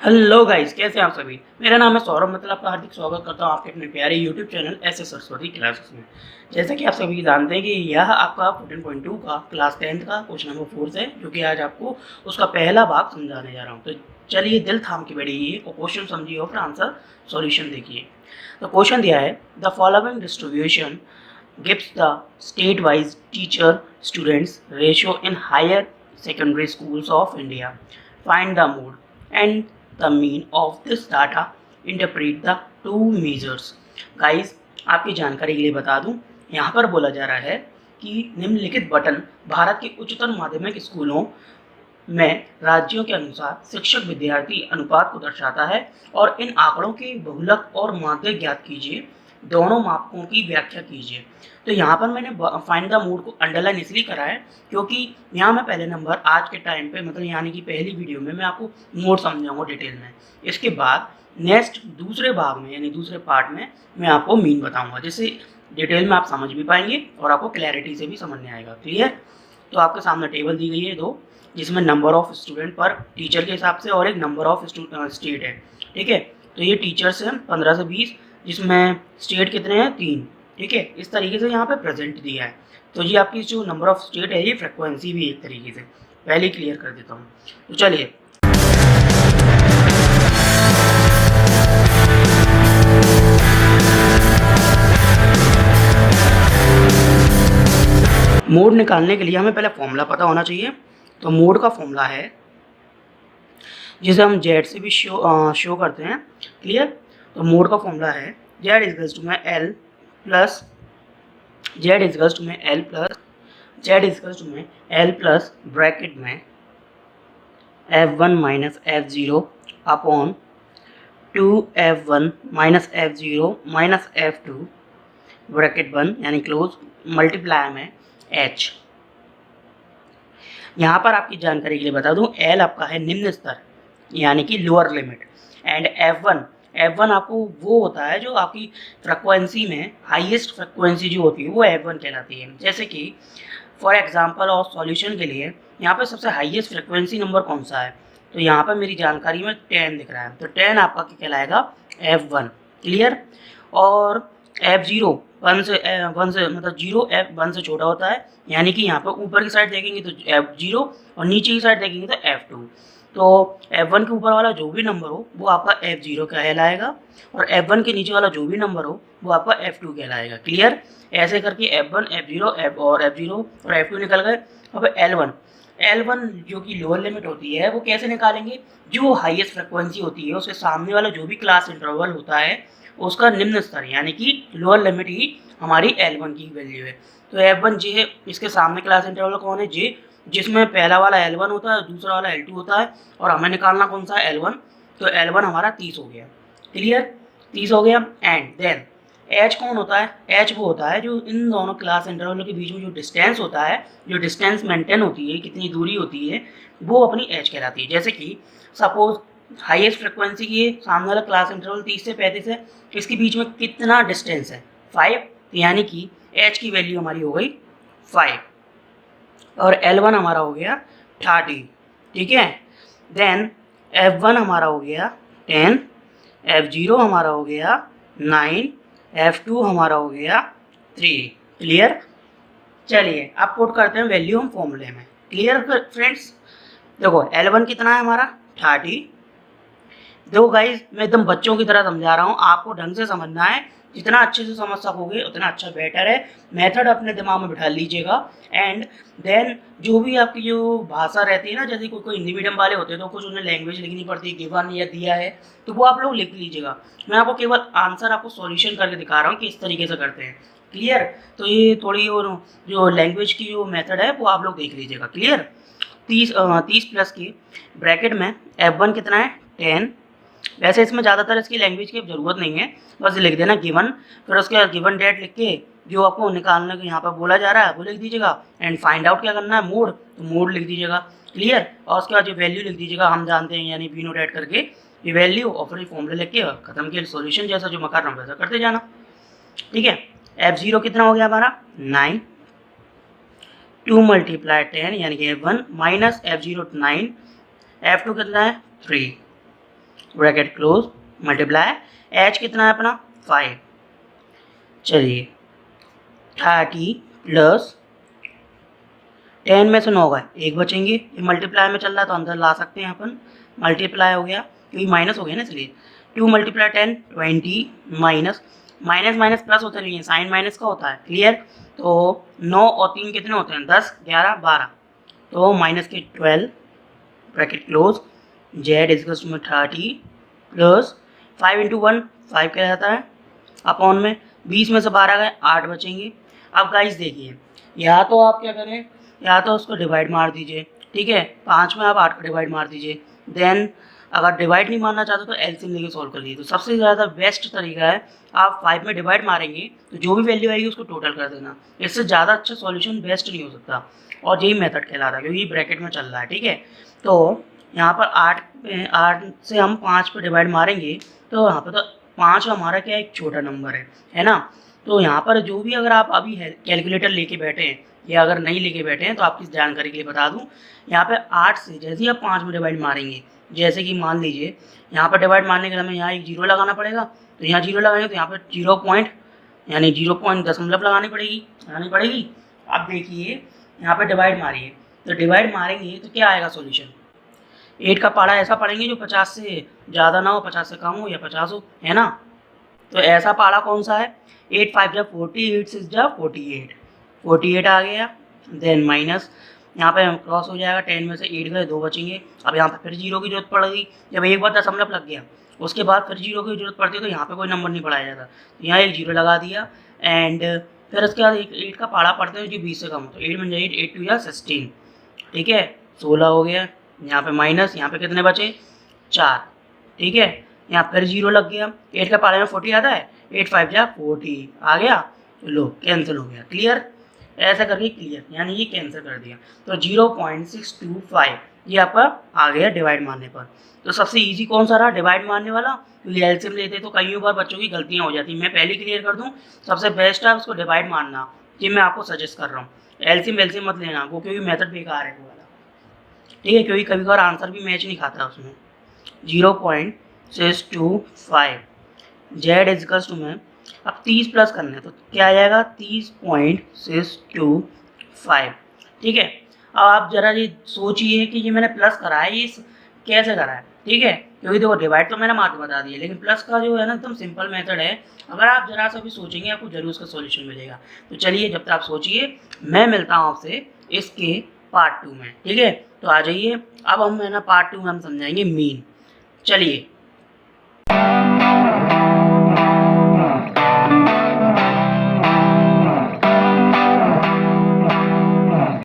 Hello guys, कैसे हैं आप सभी। मेरा नाम है सौरभ, मतलब आपका हार्दिक स्वागत करता हूं आपके अपने प्यारे यूट्यूब चैनल ऐसे सरस्वती क्लासेस में। जैसा कि आप सभी जानते हैं कि यह आपका 14.2 का क्लास 10th का क्वेश्चन नंबर 4 है, जो कि आज आपको उसका पहला भाग समझाने जा रहा हूं। तो चलिए दिल थाम के बैठिए और क्वेश्चन समझिए और फिर आंसर सॉल्यूशन देखिए। तो क्वेश्चन दिया है, the following distribution gives the state-wise teacher-students ratio in higher secondary schools of India. Find the mode and the mean of this data. Interpret the two measures. Guys, आपकी जानकारी के लिए बता दूं, यहाँ पर बोला जा रहा है कि निम्नलिखित बटन भारत के उच्चतर माध्यमिक स्कूलों में राज्यों के अनुसार शिक्षक विद्यार्थी अनुपात को दर्शाता है और इन आंकड़ों के बहुलक और माध्य ज्ञात कीजिए। दोनों मापकों की व्याख्या कीजिए। तो यहाँ पर मैंने फाइंड द मोड को अंडरलाइन इसलिए करा है क्योंकि यहाँ मैं पहले नंबर आज के टाइम पे, मतलब यानी कि पहली वीडियो में मैं आपको मोड समझाऊंगा डिटेल में। इसके बाद नेक्स्ट दूसरे भाग में यानी दूसरे पार्ट में मैं आपको मीन बताऊंगा, जिससे डिटेल में आप समझ भी पाएंगे और आपको क्लैरिटी से भी समझ में आएगा। क्लियर। तो आपके सामने टेबल दी गई है दो, जिसमें नंबर ऑफ स्टूडेंट पर टीचर के हिसाब से और एक नंबर ऑफ स्टेट है। ठीक है। तो ये टीचर्स हैं 15 से 20, जिसमें स्टेट कितने हैं 3। ठीक है। इस तरीके से यहाँ पे प्रेजेंट दिया है। तो ये आपकी जो नंबर ऑफ स्टेट है, ये फ्रिक्वेंसी भी एक तरीके से पहले क्लियर कर देता हूँ। तो चलिए मोड निकालने के लिए हमें पहले फॉर्मूला पता होना चाहिए। तो मोड का फॉर्मूला है, जिसे हम जेड से भी शो करते हैं। क्लियर। तो मोड का फॉर्मूला है जेड इजकल्स टू में L plus Z equals to में एल प्लस ब्रैकेट में F1 minus F0 upon 2F1 minus F0 minus F2 bracket 1 यानी क्लोज मल्टीप्लाई में H। यहाँ पर आपकी जानकारी के लिए बता दूँ, L आपका है निम्न स्तर यानी कि लोअर लिमिट, एंड F1 आपको वो होता है जो आपकी फ्रिक्वेंसी में हाईएस्ट फ्रिक्वेंसी जो होती है वो F1 कहलाती है। जैसे कि फॉर एग्जांपल और सॉल्यूशन के लिए यहाँ पर सबसे हाईएस्ट फ्रिक्वेंसी नंबर कौन सा है, तो यहाँ पर मेरी जानकारी में 10 दिख रहा है। तो 10 आपका क्या कहलाएगा, F1। क्लियर। और F0 1 से मतलब 0 F1 से छोटा होता है, यानी कि यहाँ पर ऊपर की साइड देखेंगे तो F0 और नीचे की साइड देखेंगे तो F2। तो F1 के ऊपर वाला जो भी नंबर हो वो आपका F0 कहलाएगा और F1 के नीचे वाला जो भी नंबर हो वो आपका F2 कहलाएगा। क्लियर। ऐसे करके F1 F0 F0 और F2 निकल गए। अब L1 जो कि लोअर लिमिट होती है वो कैसे निकालेंगे, जो हाईएस्ट फ्रिक्वेंसी होती है उसके सामने वाला जो भी क्लास इंटरवल होता है उसका निम्न स्तर यानी कि लोअर लिमिट ही हमारी L1 की वैल्यू है। तो F1 जी है, इसके सामने क्लास इंटरवल कौन है, जी, जिसमें पहला वाला L1 होता है, दूसरा वाला L2 होता है और हमें निकालना कौन सा है, L1। तो L1 हमारा 30 हो गया। क्लियर। 30 हो गया। एंड देन H कौन होता है, H वो होता है जो इन दोनों क्लास इंटरवल के बीच में जो डिस्टेंस होता है, जो डिस्टेंस मेंटेन होती है, कितनी दूरी होती है, वो अपनी H कहलाती है। जैसे कि सपोज हाईएस्ट फ्रिक्वेंसी की सामने वाला क्लास इंटरवल 30 से 35 है, इसके बीच में कितना डिस्टेंस है, 5, यानी कि H की वैल्यू हमारी हो गई 5 और L1 हमारा हो गया 30। ठीक है। देन F1 हमारा हो गया 10, F0 हमारा हो गया 9, F2 हमारा हो गया 3। क्लियर। चलिए अब पुट करते हैं वैल्यू हम फॉर्मूले में। Clear friends. देखो L1 कितना है हमारा 30। देखो गाइज, मैं एकदम बच्चों की तरह समझा रहा हूँ, आपको ढंग से समझना है। जितना अच्छे से समझ सकोगे उतना अच्छा बेटर है। मेथड अपने दिमाग में बिठा लीजिएगा। एंड देन जो भी आपकी जो भाषा रहती है ना, जैसे कोई हिंदी मीडियम वाले होते हैं तो कुछ उन्हें लैंग्वेज लिखनी पड़ती है, गिवन या दिया है, तो वो आप लोग लिख लीजिएगा। मैं आपको केवल आंसर आपको सॉल्यूशन करके दिखा रहा हूँ कि इस तरीके से करते हैं। क्लियर। तो ये थोड़ी और जो लैंग्वेज की जो मेथड है वो आप लोग देख लीजिएगा। क्लियर। 30 प्लस की ब्रैकेट में F1 कितना है 10। वैसे इसमें ज़्यादातर इसकी लैंग्वेज की ज़रूरत नहीं है, बस लिख देना गिवन, फिर उसके बाद गिवन डेट लिख के जो आपको निकालने को यहाँ पर बोला जा रहा है वो लिख दीजिएगा। एंड फाइंड आउट क्या करना है, मोड, तो मोड लिख दीजिएगा। क्लियर। और उसके बाद जो वैल्यू लिख दीजिएगा, हम जानते हैं यानी वी नोट ऐड करके ये वैल्यू और फिर फॉर्मूला लिख के खत्म किया। सोल्यूशन जैसा जो मैं कर रहा हूँ वैसा करते जाना। ठीक है। F0 कितना हो गया हमारा 9, 2 मल्टीप्लाई 10 यानी कि F1 माइनस F0 9, F2 कितना है 3। ब्रैकेट क्लोज, मल्टीप्लाई, एच कितना है अपना 5, चलिए 30 प्लस 10 में से 9 गए, एक बचेंगे, ये मल्टीप्लाई में चल रहा है तो अंदर ला सकते हैं अपन, मल्टीप्लाई हो गया क्योंकि माइनस हो गया ना, इसलिए 2 multiply 10 20 minus minus minus plus होता नहीं है, साइन माइनस का होता है, क्लियर। तो 9 और 3 कितने होते हैं 10 11 12, तो माइनस के 12 ब्रैकेट क्लोज, जेड इजकल्स में 30 प्लस 5 इंटू 1 5 क्या जाता है अपॉन में 20 में से 12 गए 8 बचेंगे। अब गाइस देखिए, या तो आप क्या करें, या तो उसको डिवाइड मार दीजिए, ठीक है, 5 में आप 8 का डिवाइड मार दीजिए, देन अगर डिवाइड नहीं मारना चाहते तो एलसीएम लेके सॉल्व कर लीजिए। तो सबसे ज़्यादा बेस्ट तरीका है, आप 5 में डिवाइड मारेंगे तो जो भी वैल्यू आएगी उसको टोटल कर देना, इससे ज़्यादा अच्छा सॉल्यूशन बेस्ट नहीं हो सकता, और यही मेथड कहलाता है क्योंकि ब्रैकेट में चल रहा है, ठीक है। तो यहाँ पर 8 से हम 5 पर डिवाइड मारेंगे तो यहाँ पर तो 5 हमारा क्या एक छोटा नंबर है ना। तो यहाँ पर जो भी अगर आप अभी कैलकुलेटर लेके बैठे हैं या अगर नहीं लेके बैठे हैं तो आपकी जानकारी के लिए बता दूँ, यहाँ पे 8 से जैसे ही आप 5 में डिवाइड मारेंगे, जैसे कि मान लीजिए यहाँ पर डिवाइड मारने के लिए हमें यहाँ एक जीरो लगाना पड़ेगा, तो यहाँ जीरो लगाएंगे तो यहाँ पर 0 पॉइंट यानी 0 दशमलव लगानी पड़ेगी। अब देखिए यहाँ पर डिवाइड मारिए, तो डिवाइड मारेंगे तो क्या आएगा सॉल्यूशन, 8 का पहाड़ा ऐसा पढ़ेंगे जो 50 से ज़्यादा ना हो, 50 से कम हो या 50 हो, है ना। तो ऐसा पहाड़ा कौन सा है, 8 5 जा 40, 8 6 जा 48 आ गया, देन माइनस यहाँ पे क्रॉस हो जाएगा, 10 में से 8 गए 2 बचेंगे। अब यहाँ पे फिर जीरो की जरूरत पड़ेगी, जब एक बार दशमलव लग गया उसके बाद फिर जीरो की जरूरत पड़ती है, तो यहाँ पे कोई नंबर नहीं पढ़ाया जाता, तो यहाँ एक जीरो लगा दिया, एंड फिर उसके बाद 8 का पहाड़ा पढ़ते हैं जो 20 से कम हो, तो 8 बन जाएगी 8 2 या 16, ठीक है 16 हो गया। यहाँ पे माइनस, यहाँ पे कितने बचे 4, ठीक है, यहाँ फिर जीरो लग गया, 8 का पहाड़े में 40 आता है, 8 5 जा 40 आ गया, लो कैंसिल हो गया, क्लियर, ऐसा करके क्लियर, यानी ये कैंसिल कर दिया। तो 0.625 ये आपका आ गया डिवाइड मारने पर। तो सबसे इजी कौन सा रहा, डिवाइड मारने वाला, क्योंकि एलसीएम लेते तो कई बार बच्चों की गलतियाँ हो जाती, मैं पहले क्लियर कर दूँ, सबसे बेस्ट है उसको डिवाइड मारना, ये मैं आपको सजेस्ट कर रहा हूँ। एलसीएम मत लेना वो, क्योंकि मेथड बेकार है वो वाला, ठीक है, क्योंकि कभी बार आंसर भी मैच नहीं खाता उसमें। 0.625 जेड इजकल्स टू में अब 30 प्लस करना है तो क्या आ जाएगा 30.625, ठीक है। अब आप जरा ये सोचिए कि ये मैंने प्लस करा है, ये कैसे करा है, ठीक है, क्योंकि देखो डिवाइड तो मैंने मार्क बता दिया, लेकिन प्लस का जो है ना एकदम सिंपल मेथड है, अगर आप जरा सा भी सोचेंगे आपको जरूर इसका सॉल्यूशन मिलेगा। तो चलिए जब तक आप सोचिए मैं मिलता हूँ आपसे इसके पार्ट 2 में, ठीक है। तो आ जाइए, अब हम है ना पार्ट 2 में हम समझाएंगे मीन। चलिए